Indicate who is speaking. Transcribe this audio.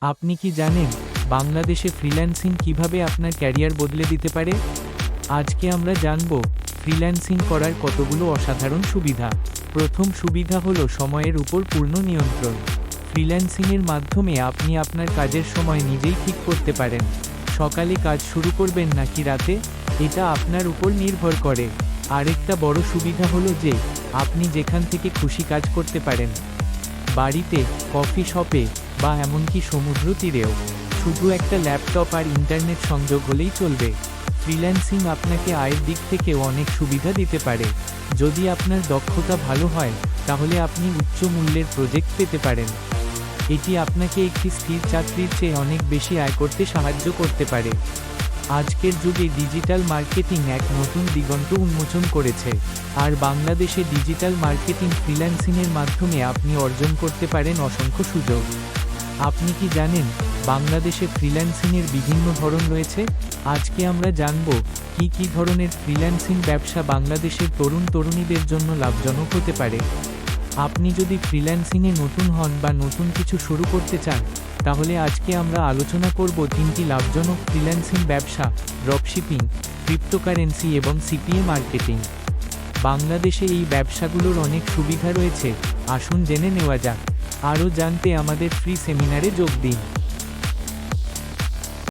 Speaker 1: আপনি কি জানেন বাংলাদেশে ফ্রিল্যান্সিং কিভাবে আপনার ক্যারিয়ার বদলে দিতে পারে? আজকে আমরা জানব ফ্রিল্যান্সিং করার কতগুলো অসাধারণ সুবিধা। প্রথম সুবিধা হলো সময়ের উপর পূর্ণ নিয়ন্ত্রণ। ফ্রিল্যান্সিংয়ের মাধ্যমে আপনি আপনার কাজের সময় নিজেই ঠিক করতে পারেন। সকালে কাজ শুরু করবেন নাকি রাতে, এটা আপনার উপর নির্ভর করে। আরেকটা বড় সুবিধা হলো যে আপনি যেখান থেকে খুশি কাজ করতে পারেন, বাড়িতে, কফি শপে বা এমনকি সমুদ্র তীরেও। শুধু একটা ল্যাপটপ আর ইন্টারনেট সংযোগ হলেই চলবে। ফ্রিল্যান্সিং আপনাকে আয়ের দিক থেকেও অনেক সুবিধা দিতে পারে। যদি আপনার দক্ষতা ভালো হয়, তাহলে আপনি উচ্চ মূল্যের প্রজেক্ট পেতে পারেন। এটি আপনাকে একটি স্থির চাকরির চেয়ে অনেক বেশি আয় করতে সাহায্য করতে পারে। আজকের যুগে ডিজিটাল মার্কেটিং এক নতুন দিগন্ত উন্মোচন করেছে, আর বাংলাদেশে ডিজিটাল মার্কেটিং ফ্রিল্যান্সিংয়ের মাধ্যমে আপনি অর্জন করতে পারেন অসংখ্য সুযোগ। আপনি কি জানেন বাংলাদেশে ফ্রিল্যান্সিংয়ের বিভিন্ন ধরন রয়েছে? আজকে আমরা জানব কি কি ধরনের ফ্রিল্যান্সিং ব্যবসা বাংলাদেশের তরুণ তরুণীদের জন্য লাভজনক হতে পারে। আপনি যদি ফ্রিল্যান্সিংয়ে নতুন হন বা নতুন কিছু শুরু করতে চান, তাহলে আজকে আমরা আলোচনা করব 3টি লাভজনক ফ্রিল্যান্সিং ব্যবসা: ড্রপশিপিং, ক্রিপ্টোকারেন্সি এবং সিপিএ মার্কেটিং। বাংলাদেশে এই ব্যবসাগুলোর অনেক সুবিধা রয়েছে, আসুন জেনে নেওয়া যাক। আরও জানতে আমাদের ফ্রি সেমিনারে যোগ দিন।